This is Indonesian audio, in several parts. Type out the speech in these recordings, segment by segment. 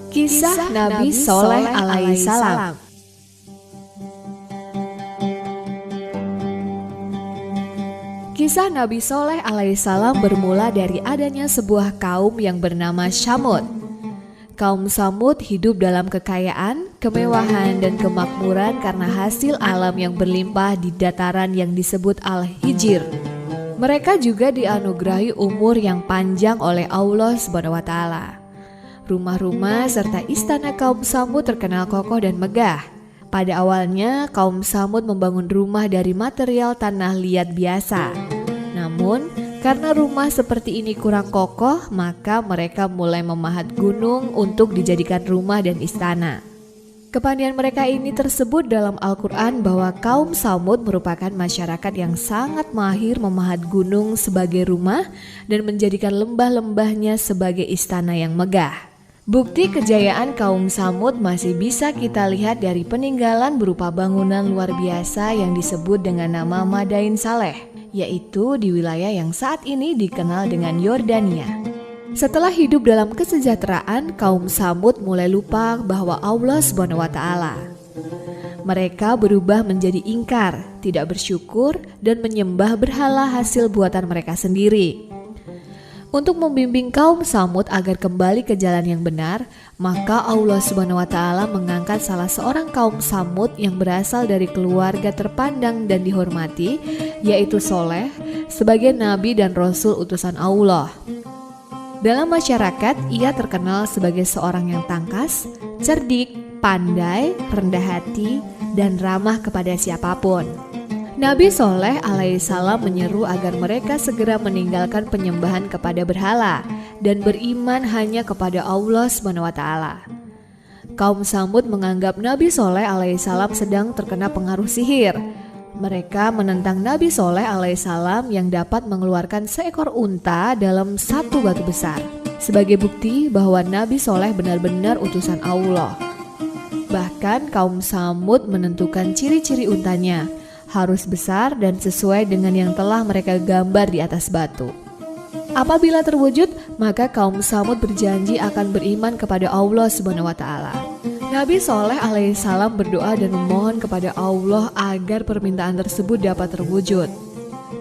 Kisah Nabi Soleh alaihissalam. Kisah Nabi Soleh alaihissalam bermula dari adanya sebuah kaum yang bernama Syamud. Kaum Samud hidup dalam kekayaan, kemewahan, dan kemakmuran karena hasil alam yang berlimpah di dataran yang disebut Al-Hijr. Mereka juga dianugerahi umur yang panjang oleh Allah SWT. Rumah-rumah serta istana kaum Samud terkenal kokoh dan megah. Pada awalnya, kaum Samud membangun rumah dari material tanah liat biasa. Namun, karena rumah seperti ini kurang kokoh, maka mereka mulai memahat gunung untuk dijadikan rumah dan istana. Kepandaian mereka ini tersebut dalam Al-Quran bahwa kaum Samud merupakan masyarakat yang sangat mahir memahat gunung sebagai rumah dan menjadikan lembah-lembahnya sebagai istana yang megah. Bukti kejayaan kaum Samud masih bisa kita lihat dari peninggalan berupa bangunan luar biasa yang disebut dengan nama Madain Saleh, yaitu di wilayah yang saat ini dikenal dengan Yordania. Setelah hidup dalam kesejahteraan, kaum Samud mulai lupa bahwa Allah SWT. Mereka berubah menjadi ingkar, tidak bersyukur, dan menyembah berhala hasil buatan mereka sendiri. Untuk membimbing kaum Samud agar kembali ke jalan yang benar, maka Allah SWT mengangkat salah seorang kaum Samud yang berasal dari keluarga terpandang dan dihormati, yaitu Soleh, sebagai nabi dan rasul utusan Allah. Dalam masyarakat, ia terkenal sebagai seorang yang tangkas, cerdik, pandai, rendah hati, dan ramah kepada siapapun. Nabi Soleh alaihissalam menyeru agar mereka segera meninggalkan penyembahan kepada berhala dan beriman hanya kepada Allah SWT. Kaum Samud menganggap Nabi Soleh alaihissalam sedang terkena pengaruh sihir. Mereka menentang Nabi Soleh alaihissalam yang dapat mengeluarkan seekor unta dalam satu batu besar, sebagai bukti bahwa Nabi Soleh benar-benar utusan Allah. Bahkan kaum Samud menentukan ciri-ciri untanya, harus besar dan sesuai dengan yang telah mereka gambar di atas batu. Apabila terwujud, maka kaum Samud berjanji akan beriman kepada Allah SWT. Nabi Soleh alaihissalam berdoa dan memohon kepada Allah agar permintaan tersebut dapat terwujud.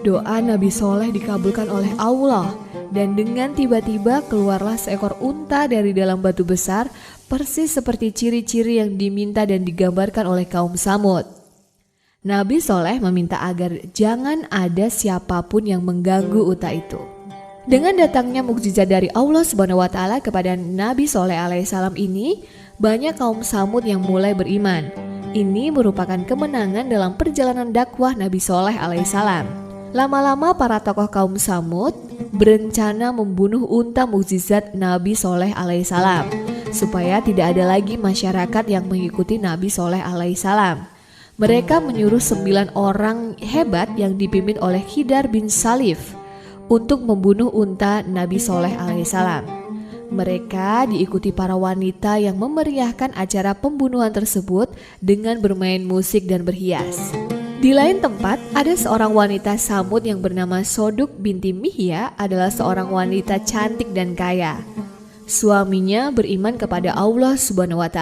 Doa Nabi Soleh dikabulkan oleh Allah, dan dengan tiba-tiba keluarlah seekor unta dari dalam batu besar, persis seperti ciri-ciri yang diminta dan digambarkan oleh kaum Samud. Nabi Soleh meminta agar jangan ada siapapun yang mengganggu unta itu. Dengan datangnya mukjizat dari Allah SWT kepada Nabi Soleh alaihissalam ini, banyak kaum Samud yang mulai beriman. Ini merupakan kemenangan dalam perjalanan dakwah Nabi Soleh alaihissalam. Lama-lama para tokoh kaum Samud berencana membunuh unta mukjizat Nabi Soleh alaihissalam, supaya tidak ada lagi masyarakat yang mengikuti Nabi Soleh alaihissalam. Mereka menyuruh 9 orang hebat yang dipimpin oleh Khidar bin Salif untuk membunuh unta Nabi Soleh alaihissalam. Mereka diikuti para wanita yang memeriahkan acara pembunuhan tersebut dengan bermain musik dan berhias. Di lain tempat, ada seorang wanita Samud yang bernama Soduk binti Mihya adalah seorang wanita cantik dan kaya. Suaminya beriman kepada Allah SWT,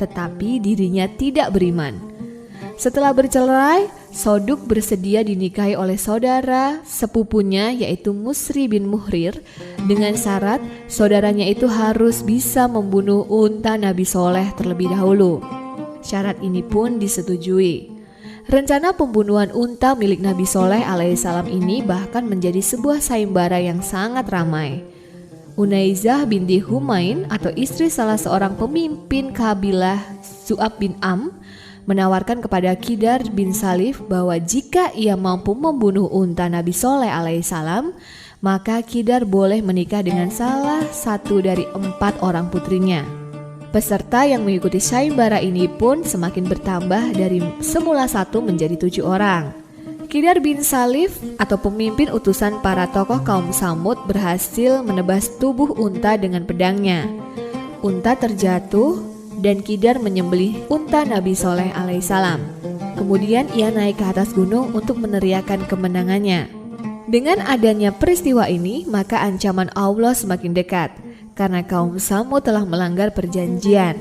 tetapi dirinya tidak beriman. Setelah bercerai, Soduk bersedia dinikahi oleh saudara sepupunya yaitu Musri bin Muhrir dengan syarat saudaranya itu harus bisa membunuh unta Nabi Soleh terlebih dahulu. Syarat ini pun disetujui. Rencana pembunuhan unta milik Nabi Soleh alaihissalam ini bahkan menjadi sebuah sayembara yang sangat ramai. Unaizah binti Humain atau istri salah seorang pemimpin kabilah Zu'ab bin Am menawarkan kepada Khidar bin Salif bahwa jika ia mampu membunuh unta Nabi Soleh alaihissalam, maka Khidar boleh menikah dengan salah satu dari 4 orang putrinya. Peserta yang mengikuti sayembara ini pun semakin bertambah dari semula 1 menjadi 7 orang. Khidar bin Salif atau pemimpin utusan para tokoh kaum Samud berhasil menebas tubuh unta dengan pedangnya. Unta terjatuh dan Khidar menyembelih unta Nabi Soleh alaihissalam. Kemudian ia naik ke atas gunung untuk meneriakan kemenangannya. Dengan adanya peristiwa ini, maka ancaman Allah semakin dekat karena kaum Samud telah melanggar perjanjian.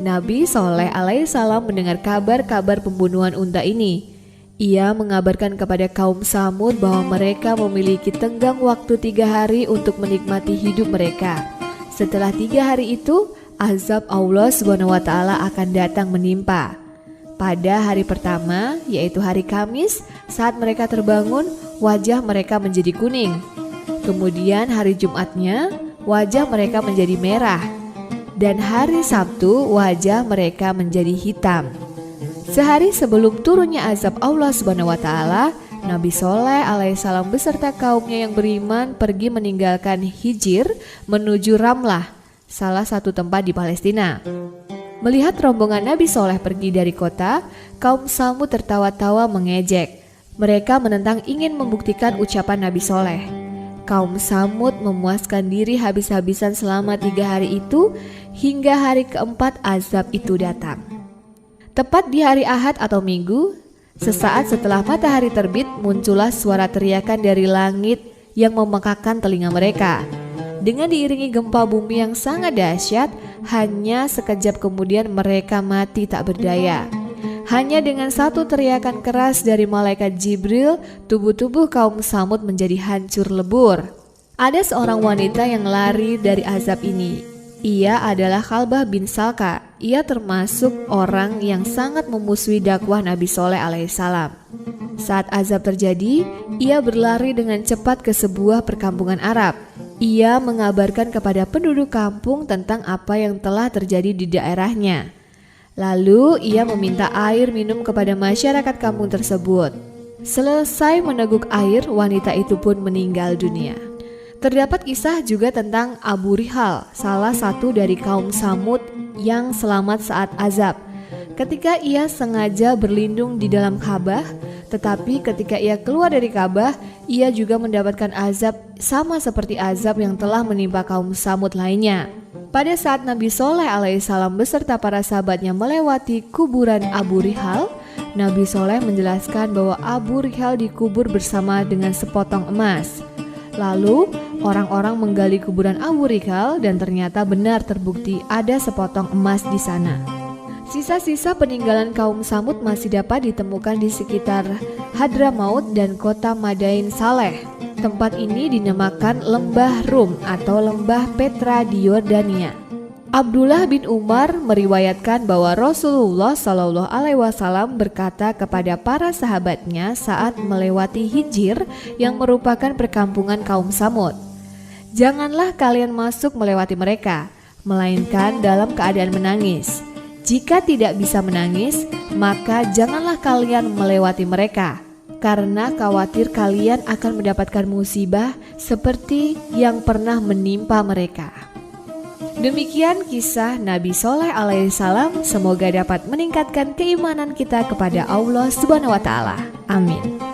Nabi Shaleh alaihissalam mendengar kabar-kabar pembunuhan unta ini. Ia mengabarkan kepada kaum Samud bahwa mereka memiliki tenggang waktu 3 hari untuk menikmati hidup mereka. Setelah 3 hari itu, azab Allah SWT akan datang menimpa. Pada hari pertama, yaitu hari Kamis, saat mereka terbangun, wajah mereka menjadi kuning. Kemudian hari Jumatnya, wajah mereka menjadi merah. Dan hari Sabtu, wajah mereka menjadi hitam. Sehari sebelum turunnya azab Allah SWT, Nabi Shaleh alaihissalam beserta kaumnya yang beriman pergi meninggalkan Hijr menuju Ramlah, salah satu tempat di Palestina. Melihat rombongan Nabi Shaleh pergi dari kota, kaum Samud tertawa-tawa mengejek. Mereka menentang ingin membuktikan ucapan Nabi Shaleh. Kaum Samud memuaskan diri habis-habisan selama 3 hari itu hingga hari keempat azab itu datang. Tepat di hari Ahad atau Minggu, sesaat setelah matahari terbit, muncullah suara teriakan dari langit yang memekakkan telinga mereka. Dengan diiringi gempa bumi yang sangat dahsyat, hanya sekejap kemudian mereka mati tak berdaya. Hanya dengan satu teriakan keras dari malaikat Jibril, tubuh-tubuh kaum Samud menjadi hancur lebur. Ada seorang wanita yang lari dari azab ini. Ia adalah Khalbah bin Salka. Ia termasuk orang yang sangat memusuhi dakwah Nabi Shaleh alaihissalam. Saat azab terjadi, ia berlari dengan cepat ke sebuah perkampungan Arab. Ia mengabarkan kepada penduduk kampung tentang apa yang telah terjadi di daerahnya. Lalu ia meminta air minum kepada masyarakat kampung tersebut. Selesai meneguk air, wanita itu pun meninggal dunia. Terdapat kisah juga tentang Abu Rihal, salah satu dari kaum Samud yang selamat saat azab. Ketika ia sengaja berlindung di dalam Ka'bah, tetapi ketika ia keluar dari Ka'bah, ia juga mendapatkan azab sama seperti azab yang telah menimpa kaum Samud lainnya. Pada saat Nabi Shaleh alaihissalam beserta para sahabatnya melewati kuburan Abu Rihal, Nabi Shaleh menjelaskan bahwa Abu Rihal dikubur bersama dengan sepotong emas. Lalu orang-orang menggali kuburan Abu Rihal dan ternyata benar terbukti ada sepotong emas di sana. Sisa-sisa peninggalan kaum Samud masih dapat ditemukan di sekitar Hadramaut dan kota Madain Saleh. Tempat ini dinamakan Lembah Rum atau Lembah Petra di Yordania. Abdullah bin Umar meriwayatkan bahwa Rasulullah SAW berkata kepada para sahabatnya saat melewati Hijr yang merupakan perkampungan kaum Samud, "Janganlah kalian masuk melewati mereka, melainkan dalam keadaan menangis. Jika tidak bisa menangis, maka janganlah kalian melewati mereka, karena khawatir kalian akan mendapatkan musibah seperti yang pernah menimpa mereka." Demikian kisah Nabi Shaleh alaihissalam. Semoga dapat meningkatkan keimanan kita kepada Allah Subhanahu wa Ta'ala. Amin.